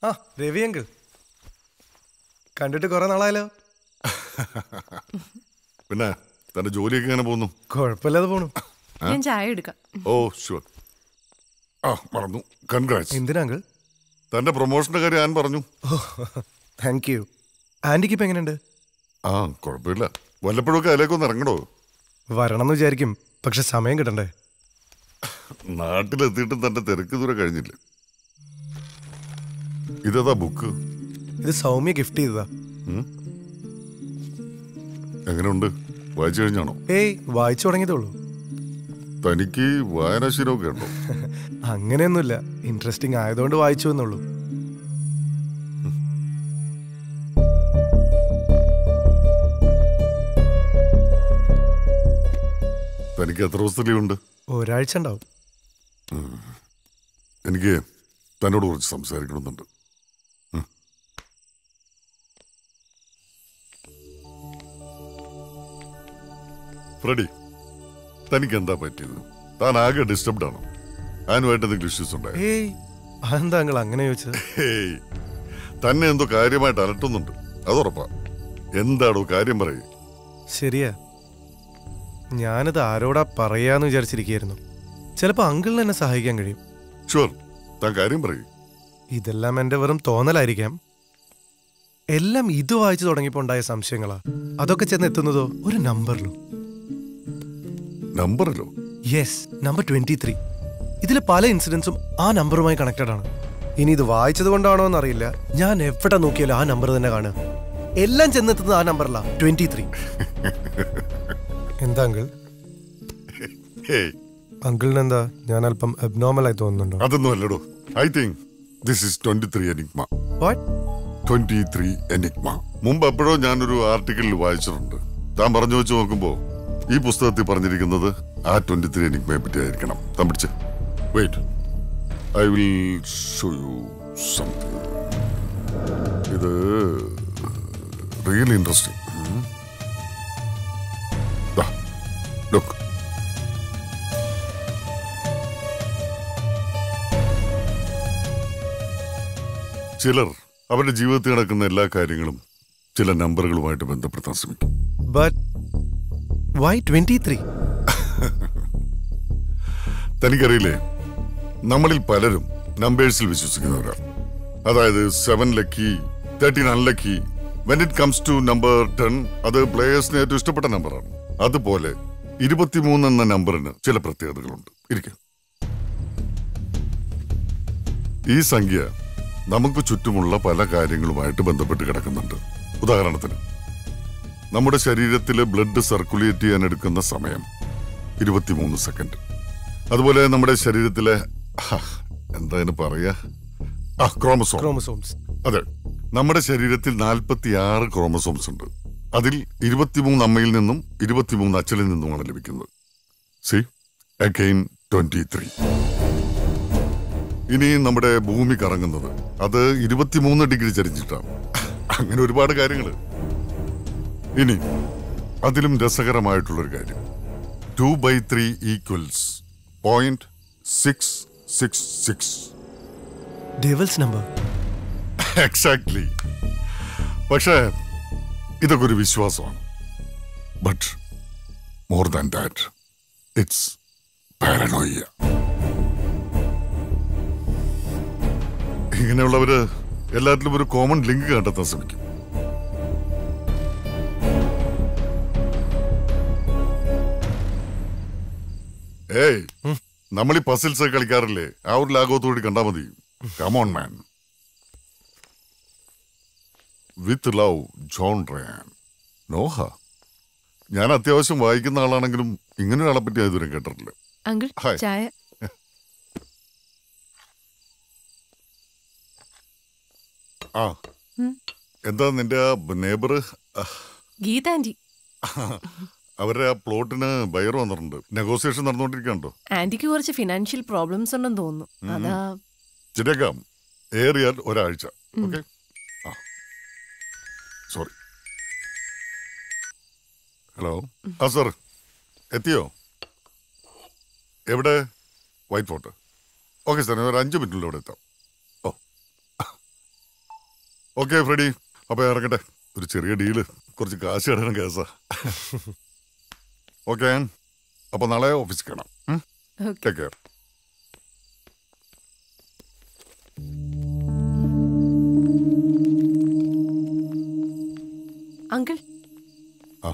ആ രവി അങ്കിൾ കണ്ടിട്ട് കുറെ നാളായല്ലോ. പിന്നെ തന്റെ ജോലിയൊക്കെ എങ്ങനെ പോകുന്നു? കുഴപ്പമില്ലാതെ പോണു. ഞാൻ ചായ എടുക്കാം. Oh sure. മറന്നു. കൺഗ്രാറ്റ്സ്. എന്തിനാ അങ്കിൾ? തന്റെ പ്രൊമോഷന്റെ കാര്യം ഞാൻ പറഞ്ഞു. Thank you. ആന്റിക്ക് ഇപ്പൊ എങ്ങനെയുണ്ട്? കുഴപ്പമില്ല. വല്ലപ്പോഴൊക്കെ അതിലേക്കൊന്ന് ഇറങ്ങണോ? വരണം എന്ന് വിചാരിക്കും, പക്ഷെ സമയം കിട്ടണ്ടേ. നാട്ടിലെത്തിയിട്ടും തന്റെ തിരക്ക് ദൂരെ കഴിഞ്ഞില്ല. ഇതേതാ ബുക്ക്? ഇത് സൗമ്യ ഗിഫ്റ്റ് ചെയ്തതാ. എങ്ങനെയുണ്ട്? വായിച്ചു കഴിഞ്ഞാണോ? ഏയ് വായിച്ചു തുടങ്ങിയതേ ഉള്ളൂ. തനിക്ക് വായനാശീലമൊക്കെ ഉണ്ടോ? അങ്ങനെയൊന്നുമില്ല, ഇൻട്രസ്റ്റിംഗ് ആയതുകൊണ്ട് വായിച്ചു എന്നുള്ളൂ. തനിക്ക് എത്ര ദിവസത്തെ ലീവുണ്ട്? ഒരാഴ്ച ഉണ്ടാവും. എനിക്ക് തന്നോട് കുറച്ച് സംസാരിക്കണമെന്നുണ്ട്. ഫ്രെഡി, തനിക്ക് എന്താ പറ്റിയത്? താൻ ആകെ ഡിസ്റ്റർബ്ഡ് ആണോ? അതിനുമായിട്ട് എന്തെങ്കിലും ഇഷ്യൂസ് ഉണ്ടായോ? ഏയ് അതെന്താ അങ്കിൾ അങ്ങനെ ചോദിച്ചത്? തന്നെ എന്തോ കാര്യമായിട്ട് അലട്ടുന്നുണ്ട്, അതുറപ്പാ. എന്താടോ കാര്യം പറയേ. ശരിയാ, ഞാനിത് ആരോടാ പറയാന്ന് വിചാരിച്ചിരിക്കുകയായിരുന്നു. ചിലപ്പോ അങ്കിളിന് എന്നെ സഹായിക്കാൻ കഴിയും. ഷുവർ, താൻ കാര്യം പറയൂ. ഇതെല്ലാം എന്റെ വെറും തോന്നലായിരിക്കാം. എല്ലാം ഇത് വായിച്ചു തുടങ്ങിയപ്പോ ഉണ്ടായ സംശയങ്ങളാ. അതൊക്കെ ചെന്ന് എത്തുന്നതോ ഒരു നമ്പറിലോ. നമ്പറിലോ? Yes, number 23. ഇതിലെ പല ഇൻസിഡൻസും ആ നമ്പറുമായി കണക്റ്റഡ് ആണ്. ഇനി ഇത് വായിച്ചത് കൊണ്ടാണോ എന്നറിയില്ല, ഞാൻ എവിടെ നോക്കിയാലും ആ നമ്പർ തന്നെ കാണുക. എല്ലാം ചെന്നെത്തുന്നത് ആ നമ്പറിലാ, 23. എന്താ അങ്കിൾ? അങ്കിളിന് എന്താ ഞാൻ അല്പം അബ്നോർമൽ ആയി തോന്നുന്നുണ്ടോ? അതൊന്നും അല്ലടോ. I think this is 23 enigma. What? 23 enigma. മുമ്പ് എപ്പോഴോ ഞാനൊരു ആർട്ടിക്കിളിൽ വായിച്ചിട്ടുണ്ട്. താൻ പറഞ്ഞു വെച്ച് നോക്കുമ്പോ ഈ പുസ്തകത്തിൽ പറഞ്ഞിരിക്കുന്നത് ആ 23 എനിഗ്മയെ പറ്റി ആയിരിക്കണം. താൻ പിടിച്ച് wait, I will show you something. ഇത് റിയലി ഇൻട്രസ്റ്റിംഗ്. ലുക്ക്, ചിലർ അവരുടെ ജീവിതത്തിൽ നടക്കുന്ന എല്ലാ കാര്യങ്ങളും ചില നമ്പറുകളുമായിട്ട് ബന്ധപ്പെടുത്താൻ ശ്രമിക്കും. But why 23? തനിക്കറിയില്ലേ, നമ്മളിൽ പലരും നമ്പേഴ്സിൽ വിശ്വസിക്കുന്നവരാണ്. അതായത് 7 lucky, 13 unlucky. When it comes to number 10, അത് പ്ലേയേഴ്സിന് ഏറ്റവും ഇഷ്ടപ്പെട്ട നമ്പറാണ്. അതുപോലെ 23 എന്ന നമ്പറിന് ചില പ്രത്യേകതകളുണ്ട്. ഇരിക്കും, ഈ സംഖ്യ നമുക്ക് ചുറ്റുമുള്ള പല കാര്യങ്ങളുമായിട്ട് ബന്ധപ്പെട്ട് കിടക്കുന്നുണ്ട്. ഉദാഹരണത്തിന്, നമ്മുടെ ശരീരത്തിലെ ബ്ലഡ് സർക്കുലേറ്റ് ചെയ്യാൻ എടുക്കുന്ന സമയം 23 സെക്കൻഡ്. അതുപോലെ നമ്മുടെ ശരീരത്തിലെ എന്താ പറയാ, ക്രോമസോംസ്. അതെ, നമ്മുടെ ശരീരത്തിൽ 46 ക്രോമസോംസ് ഉണ്ട്. അതിൽ 23 അമ്മയിൽ നിന്നും 23 അച്ഛനിൽ നിന്നുമാണ് ലഭിക്കുന്നത്. C again 23. ഇനി നമ്മുടെ ഭൂമി കറങ്ങുന്നത് അത് 23 ഡിഗ്രി ചരിഞ്ഞിട്ടാണ്. അങ്ങനെ ഒരുപാട് കാര്യങ്ങൾ. ഇനി അതിലും രസകരമായിട്ടുള്ളൊരു കാര്യം, 2/3 ഈക്വൽസ് 0.666. Devils number. എക്സാക്ട്ലി. പക്ഷേ ഇതൊക്കെ ഒരു വിശ്വാസമാണ്. But more than that, it's paranoia. ഇങ്ങനെയുള്ളവര് എല്ലാത്തിലും ഒരു കോമൺ ലിങ്ക് കണ്ടെത്താൻ ശ്രമിക്കും. ഏയ്, നമ്മൾ ഈ പസിൽസ് കളിക്കാറില്ലേ, ആ ഒരു ലാഘവത്തോടി കണ്ടാ മതി. Come on man. With love, John Ryan. Noah. ഞാൻ അത്യാവശ്യം വായിക്കുന്ന ആളാണെങ്കിലും ഇങ്ങനെ ഒരാളെ പറ്റി ഇതുവരെ കേട്ടിട്ടില്ല. അങ്കിൾ ചായ. എന്താ നിന്റെ നെയ്ബർ? ഗീത ആന്റി. അവരുടെ ആ പ്ലോട്ടിന് ബയർ വന്നിട്ടുണ്ട്. നെഗോസിയേഷൻ നടന്നുകൊണ്ടിരിക്കണ്ടോ? ആന്റിക്ക് കുറച്ച് ഫിനാൻഷ്യൽ പ്രോബ്ലംസ് ഉണ്ടെന്ന് തോന്നുന്നു. അതാ. ശരിയാക്കാം, ഏറിയാൽ ഒരാഴ്ച. Okay, sorry. ഹലോ. സർ എത്തിയോ? എവിടെ? White fort. ഓക്കെ സാർ, ഒരു 5 മിനിറ്റിൽ ഇവിടെ എത്താം. ഓ ഓക്കെ ഫ്രെഡി, അപ്പൊ ഇറങ്ങട്ടെ. ഒരു ചെറിയ ഡീല്, കുറച്ച് കാശ് കിടക്കണം കേസാ. ഓക്കെ, അപ്പൊ നാളെ ഓഫീസിൽ കാണാം. Take care. അങ്കിൾ ആ.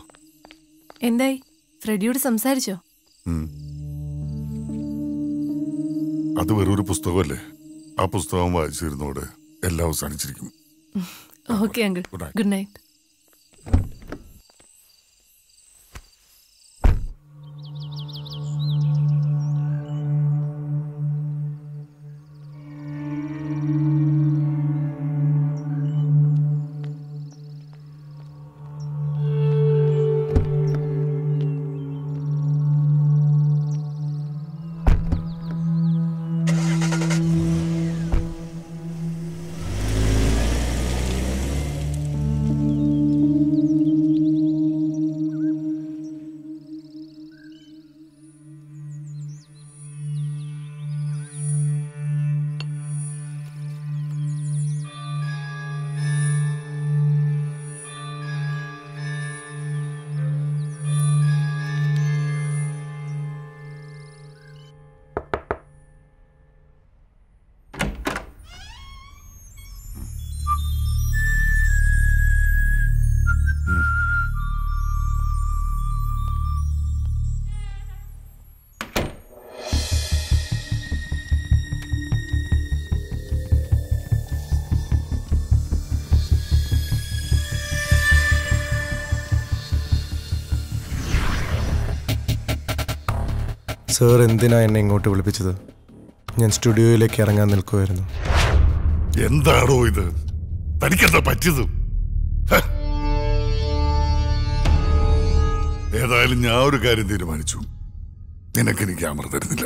എന്തായി, ഫ്രെഡിയോട് സംസാരിച്ചോ? അത് വെറൊരു പുസ്തകമല്ലേ. ആ പുസ്തകം വായിച്ചിരുന്നോടെ എല്ലാം അവസാനിച്ചിരിക്കും. Okay uncle, good night. Sir എന്തിനാ എന്നെ ഇങ്ങോട്ട് വിളിപ്പിച്ചത്? ഞാൻ സ്റ്റുഡിയോയിലേക്ക് ഇറങ്ങാൻ നിൽക്കുമായിരുന്നു. എന്താണോ ഇത്? തനിക്കെന്താ പറ്റിയത്? ഏതായാലും ഞാൻ ഒരു കാര്യം തീരുമാനിച്ചു. നിനക്കെനിക്ക് ക്യാമറ തരുന്നില്ല.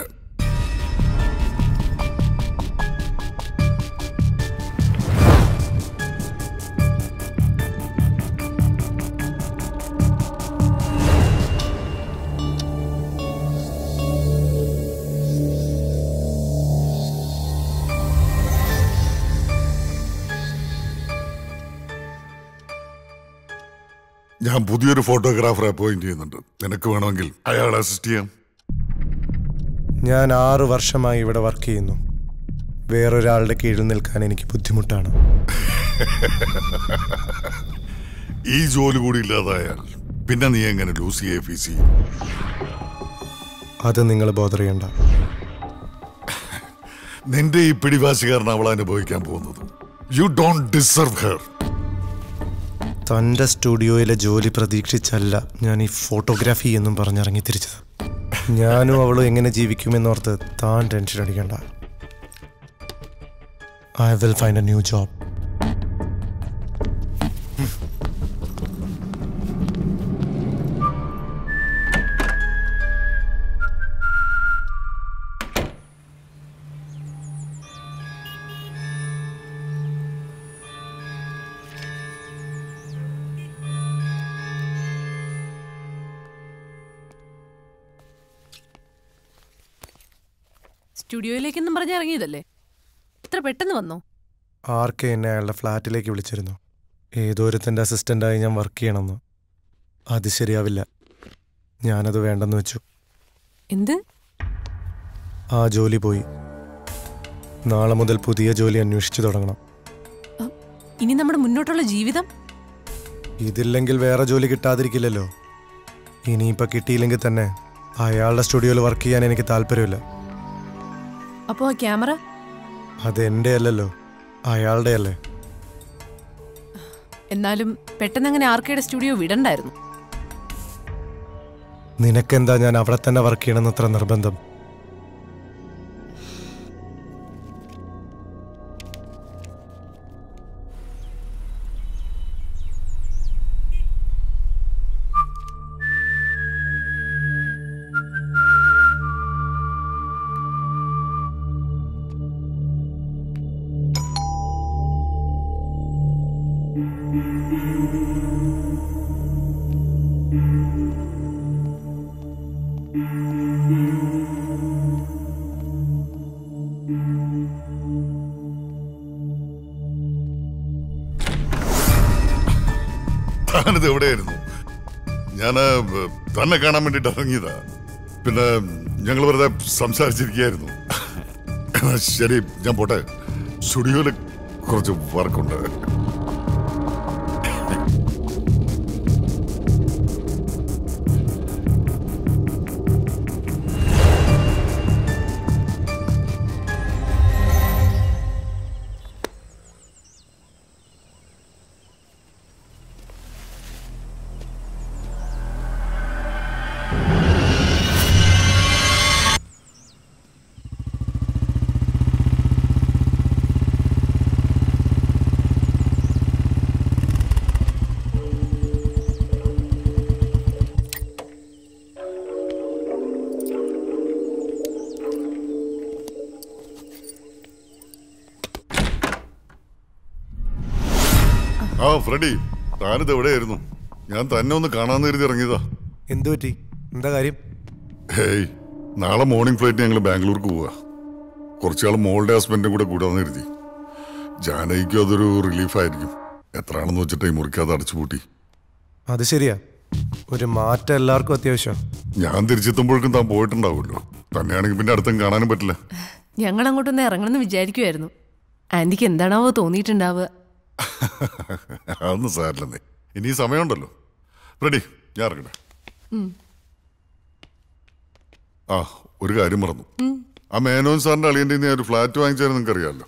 ഞാൻ പുതിയൊരു ഫോട്ടോഗ്രാഫറെ അപ്പോയിന്റ് ചെയ്യുന്നുണ്ട്. നിനക്ക് വേണമെങ്കിൽ അയാളെ അസിസ്റ്റ് ചെയ്യാം. ഞാൻ 6 വർഷമായി ഇവിടെ വർക്ക് ചെയ്യുന്നു. വേറൊരാളുടെ കീഴിൽ നിൽക്കാൻ എനിക്ക് ബുദ്ധിമുട്ടാണ്. ഈ ജോലി കൂടി ഇല്ലാതായാൽ പിന്നെ നീ എങ്ങനെ ലൂസിയെ ഫീസ് ചെയ്യും? അത് നിങ്ങൾ ബോധർ ചെയ്യണ്ട. നിന്റെ ഈ പിടിവാശിക്കാരൻ അവൾ അനുഭവിക്കാൻ പോകുന്നത്. You don't deserve her. തൻ്റെ സ്റ്റുഡിയോയിലെ ജോലി പ്രതീക്ഷിച്ചല്ല ഞാൻ ഈ ഫോട്ടോഗ്രാഫി എന്നും പറഞ്ഞിറങ്ങി തിരിച്ചത്. ഞാനും അവളും എങ്ങനെ ജീവിക്കുമെന്നോർത്ത് താൻ ടെൻഷൻ അടിക്കണ്ട. I will find a new job. സ്റ്റുഡിയോയിലേക്കെന്നും പറഞ്ഞ് ഇറങ്ങിയതല്ലേ? ഇത്ര പെട്ടെന്ന് വന്നോ? ആർക്കെ എന്നെ അയാളുടെ ഫ്ലാറ്റിലേക്ക് വിളിച്ചിരുന്നു. ഏതോരത്തിൻ്റെ അസിസ്റ്റൻ്റായി ഞാൻ വർക്ക് ചെയ്യണമെന്ന്. അത് ശരിയാവില്ല. ഞാനത് വേണ്ടെന്ന് വെച്ചു. എന്ത്? ആ ജോലി പോയി. നാളെ മുതൽ പുതിയ ജോലി അന്വേഷിച്ചു തുടങ്ങണം. ഇനി നമ്മുടെ മുന്നോട്ടുള്ള ജീവിതം? ഇതില്ലെങ്കിൽ വേറെ ജോലി കിട്ടാതിരിക്കില്ലല്ലോ. ഇനിയിപ്പോൾ കിട്ടിയില്ലെങ്കിൽ തന്നെ അയാളുടെ സ്റ്റുഡിയോയിൽ വർക്ക് ചെയ്യാൻ എനിക്ക് താല്പര്യമില്ല. അപ്പോ ആ ക്യാമറ? അത് എൻ്റെ അല്ലല്ലോ, അയാളുടെ അല്ലേ. എന്നാലും പെട്ടെന്ന് അങ്ങനെ ആർക്കയുടെ സ്റ്റുഡിയോ വിടണ്ടായിരുന്നു. നിനക്കെന്താ ഞാൻ അവിടെ തന്നെ വർക്ക് ചെയ്യണമെന്ന് അത്ര നിർബന്ധം? താനിത് എവിടെയായിരുന്നു? ഞാൻ തന്നെ കാണാൻ വേണ്ടിട്ട് ഇറങ്ങിയതാ. പിന്നെ ഞങ്ങൾ വെറുതെ സംസാരിച്ചിരിക്കുകയായിരുന്നു. ശരി, ഞാൻ പോട്ടെ. സ്റ്റുഡിയോയില് കുറച്ച് വർക്കുണ്ട്. ആ ഫ്രെഡി, താനിത് എവിടെയായിരുന്നു? ഞാൻ തന്നെ ഒന്ന് കാണാന്ന് കരുതി ഇറങ്ങിയതാ. എന്തു പറ്റി? എന്താ കാര്യം? ഹേയ്, നാളെ മോർണിംഗ് ഫ്ലൈറ്റ് ഞങ്ങൾ ബാംഗ്ലൂർക്ക് പോവാ. കുറച്ചാൾ മോളുടെ ഹസ്ബൻഡും കൂടെ കൂടാന്ന് കരുതി. ജാനകിക്കും അതൊരു റിലീഫായിരിക്കും. എത്രയാണെന്ന് വെച്ചിട്ട് ഈ മുറിക്കാതെ അടച്ചുപൂട്ടി. അത് ശരിയാ, ഒരു മാറ്റം എല്ലാവർക്കും അത്യാവശ്യം. ഞാൻ തിരിച്ചെത്തുമ്പോഴേക്കും താൻ പോയിട്ടുണ്ടാവുമല്ലോ. തന്നെയാണെങ്കിൽ പിന്നെ അടുത്തും കാണാനും പറ്റില്ല. ഞങ്ങൾ അങ്ങോട്ടൊന്ന് ഇറങ്ങണമെന്ന് വിചാരിക്കുമായിരുന്നു. ആന്റിക്ക് എന്താണാവോ തോന്നിയിട്ടുണ്ടാവുക. അതൊന്നും സാരില്ലെന്നേ, ഇനി സമയമുണ്ടല്ലോ. റെഡി, ഞാൻ ഇറങ്ങട്ടെ. ആ, ഒരു കാര്യം മറന്നു. ആ മേനോൻ സാറിന്റെ അളിയന്റെ ഞാൻ ഒരു ഫ്ലാറ്റ് വാങ്ങിച്ചായിരുന്നു, നിങ്ങൾക്ക് അറിയാമല്ലോ.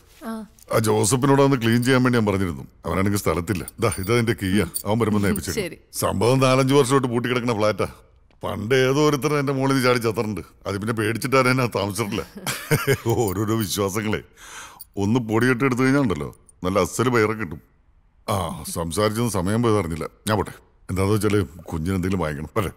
ആ ജോസഫിനോട് ഒന്ന് ക്ലീൻ ചെയ്യാൻ വേണ്ടി ഞാൻ പറഞ്ഞിരുന്നു. അവനാണെങ്കിൽ സ്ഥലത്തില്ല. ഇതതിന്റെ കീയാ, അവൻ വരുമ്പോൾ നേപ്പിച്ചു. സംഭവം 4-5 വർഷമായിട്ട് പൂട്ടിക്കിടക്കുന്ന ഫ്ലാറ്റാ. പണ്ട് ഏതോ ഒരുത്തരം എന്റെ മോളിൽ നിന്ന് ചാടി ചത്തറുണ്ട്. അത് പിന്നെ പേടിച്ചിട്ടാരും എന്നെ താമസിച്ചിട്ടില്ല. ഓരോരോ വിശ്വാസങ്ങളെ ഒന്ന് പൊടിയിട്ട് എടുത്തു കഴിഞ്ഞാൽ ഉണ്ടല്ലോ, നല്ല അസല് പയറൊക്കെ കിട്ടും. ആ, സംസാരിച്ചൊന്നും സമയം പോയത് അറിഞ്ഞില്ല. ഞാൻ പോട്ടെ. എന്താന്ന് വെച്ചാല് കുഞ്ഞിനെന്തെങ്കിലും വാങ്ങിക്കണം. അല്ലേ?